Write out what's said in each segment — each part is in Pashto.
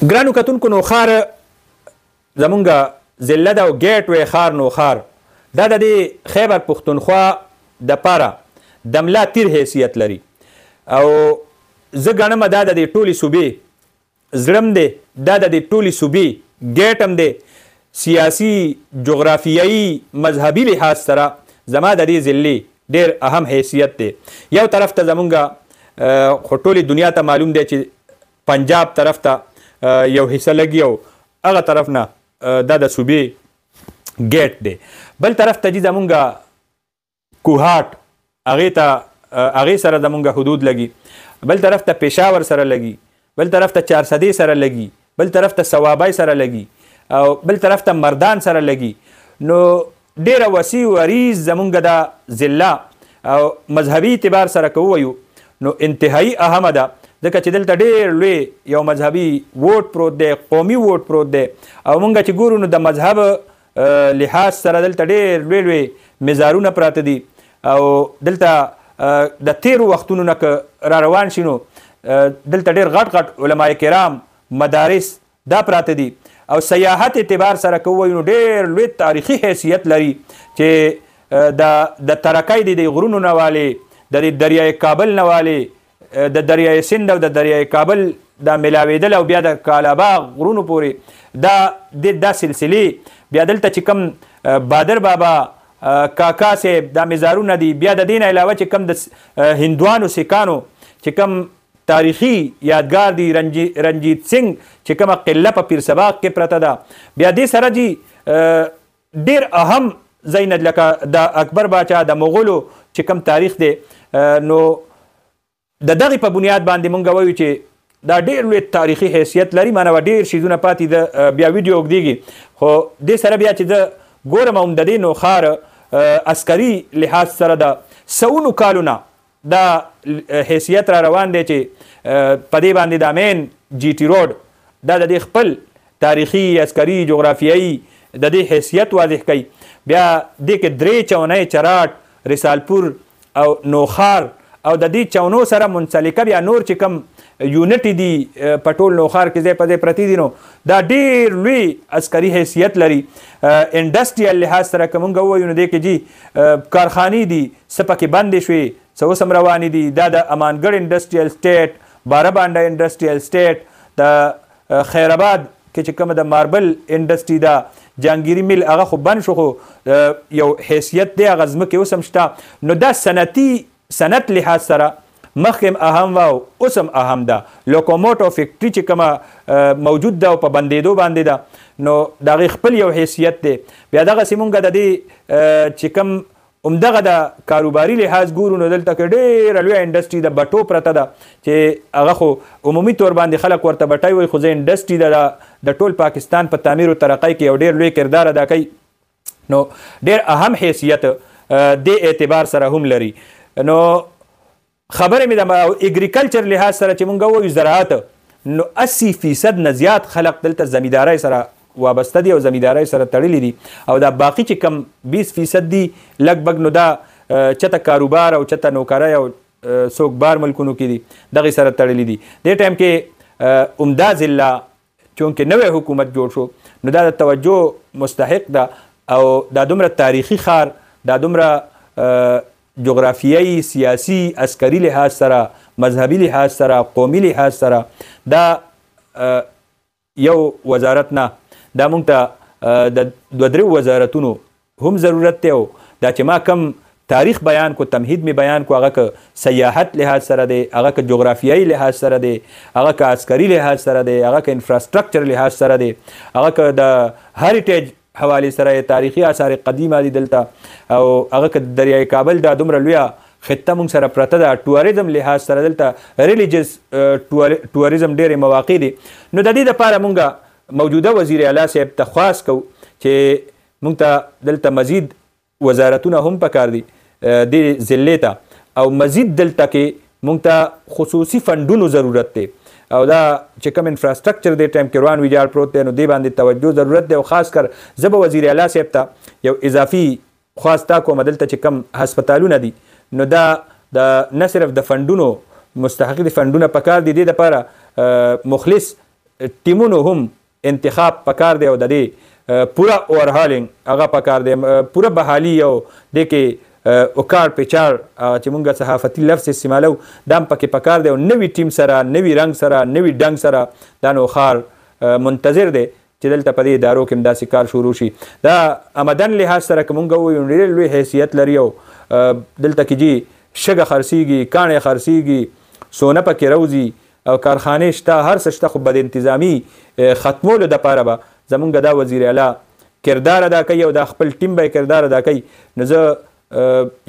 ګرانو کتونکو نوخار زمونږ ضلع ده او ګیټ وی ښار نوخار دا د دې خیبر پښتونخوا دپاره د ملا تیر حیثیت لري او زه ګڼم دا د دې ټولې صوبې زړه دی دا د دې ټولې صوبې ګیټ هم دی سیاسي جغرافیایي مذهبي لحاظ سره زما د دې ضلع ډېر اهم حیثیت دی. یو طرف ته زمونږ خو ټولې دنیا ته معلوم دی چې پنجاب طرف ته یو حصه لګي او هغه طرف نه دا د صوبې ګیټ دی. بل طرف ته چې زمونږ کوهاټ هغې سره زمونږ حدود لګي، بل طرف ته پېښور سره لګي، بل طرف ته چارسدې سره لګي، بل طرف ته صوابی سره لګي او بل طرف ته مردان سره لګي. نو ډېره وسیع و عریض زمونږ دا ضلع او مذهبي اعتبار سره که ووایو نو انتهایی اهمه ده، ځکه چې دلته ډېر لوی یو مذهبي ووټ پروت دی، قومي ووټ پروت دی او مونږ چې ګورو نو د مذهب لحاظ سره دلته ډېر لوی لوی مزارونه پراته دي او دلته د تیرو وختونو نه که را روان شي نو دلته ډېر غټ غټ علما کرام مدارس دا پراته دي او سیاحت اعتبار سره که ووایو نو ډېر لوی تاریخي حیثیت لري چې د ترکۍ د غرونو نه والې د دریای کابل نه والې د دریای سند او د دریای کابل دا ملاوېدل او بیا د کالاباغ غرونو پورې دا سلسلې بیا دلته چې کوم بادر بابا کاکا صاحب دا مزارونه دي، بیا د دې نه علاوه چې کوم د هندوانو سکانو چې کوم تاریخي یادګار دی رنجیت سنگ چې کومه قله په پیر سباق کې پرته ده، بیا دې سره جي ډېر اهم ځای نه لکه د اکبر باچا د مغولو چې کوم تاریخ دی نو د دغې په بنیاد باندې مونږ وایو چې دا ډېر لوی تاریخي حیثیت لري. مانه ډېر شیزونه پاتې ده بیا ویډیو اوږدېږي خو دې سره بیا چې زه ګورم هم د دې نوخار عسکري لحاظ سره د سونو کالونه دا حیثیت را روان دی چې په دې باندې دا مین جی ټي روډ دا د دې خپل تاریخي عسکري جغرافیایي د دې حیثیت واضح کوي. بیا دې کې درې چونۍ چراټ رسالپور او نوخار او د دې چونو سره منسلکه بیا نور چې کوم یونټ دي په ټول نوخار کې ځای په ځای پرتې دي نو دا ډېر لوی عسکري حیثیت لري. انډسټریل لحاظ سره که مونږ ووایو نو دې کې جي کارخانې دي څه پکې بندې شوې څه اوس هم روانې دي. دا د امانګړ انډسټریل سټیټ، بارهبانډه انډسټریل سټیټ، د خیر آباد کې چې کومه د ماربل انډسټري ده، جهانګیري میل هغه خو بند شو خو یو حیثیت دی هغه ځمکې اوس هم شته. نو دا صنعت لحاظ سره مخکې اهم و او اوس هم اهم ده. لوکوموټو فیکټري چې کومه موجود ده او په بندېدو باندې ده نو د هغې خپل یو حیثیت دی. بیا دغسې مونږ د دې چې کوم همدغه د کاروباري لحاظ ګورو نو دلته کې ډېره لویه انډسټري د بټو پرته ده چې هغه خو عمومي طور باندې خلک ورته بټۍ وایي خو زه انډسټري د ټول پاکستان په تعمیر و ترقۍ کې یو ډېر لوی کردار ادا کوي. نو ډېر اهم حیثیت دې اعتبار سره هم لري. نو خبره مې د اګریکلچر لحاظ سره چې مونږ وایو زراعت نو 80% نه زیات خلک دلته زمیندارۍ سره وابسته دي او زمیندارۍ سره تړلي دي او دا باقي چې کم 20% دي لږ نو دا چته کاروبار او چته نوکرۍ او څوکبار ملکونو کې دي دغې سره تړلي دي. دې ټایم کې عمده ضلع چونکې نوی حکومت جوړ شو نو دا د توجه مستحق ده او دا دومره تاریخي ښار دا دومره جغرافیایي سیاسي عسکري لحاظ سره مذهبي لحاظ سره قومي لحاظ سره دا یو وزارت نه دا مونږ ته د دوه درې وزارتونو هم ضرورت دی او دا چې ما کم تاریخ بیان کو تمهید می بیان کو هغه که سیاحت لحاظ سره دی، هغه که جغرافیایي لحاظ سره دی، هغه که عسکري لحاظ سره دی، هغه که انفراسترکچر لحاظ سره دی، هغه که د هریټیج حوالې سره تاریخي آثار قدیمه دي دلته او هغه که دریای کابل دا دومره لویه خطه مونږ سره پرته ده. ټوریزم لحاظ سره دلته ریلیجس ټوریزم ډېرې مواقع دي. نو د دې دپاره مونږ موجوده وزیر اعلی صاحب ته خواست کوو چې مونږ ته دلته مزید وزارتونه هم پکار دي دې ضلع ته او مزید دلته کې مونږ ته خصوصي فنډونو ضرورت دی او دا چې کوم انفراسترکچر دې ټایم کې روان ویجاړ پروت دی نو دې باندې توجه ضرورت دی او خاص کر زه به وزیر اعلی صاحب ته یو اضافي خواسته کوم دلته چې کوم هسپتالونه دي نو دا د نه صرف د فنډونو مستحق د فنډونه پکار دي دې دپاره مخلص ټیمونو هم انتخاب پکار دی او د دې پوره اوورهالینګ هغه پکار دی، پوره بحالي او د کې اوکاړ پیچاړ چې مونږ صحافتي لفظ استعمالو دا هم پکې پکار دی او نوي ټیم سره، نوي رنګ سره، نوي ډنګ سره دا نو ښار منتظر دی چې دلته په دې ادارو کې هم داسې کار شروع شي. دا آمدن لحاظ سره که مونږ ووایو ډېر لوی حیثیت لري او دلته کې جي شګه خرڅېږي، کاڼې خرڅېږي، سونه پکې روځي او کارخانې شته، هر څه شته، خو بد انتظامي ختمولو دپاره به زمونږ دا وزیر اعلی کردار ادا کوي او دا خپل ټیم به کردار ادا کوي. نو زه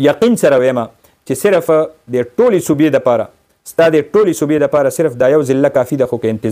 یقین سره وایم چې صرف د ټولې صوبې دپاره، ستا د ټولې صوبې دپاره صرف دا یو ضلع کافي ده، خو که انتظام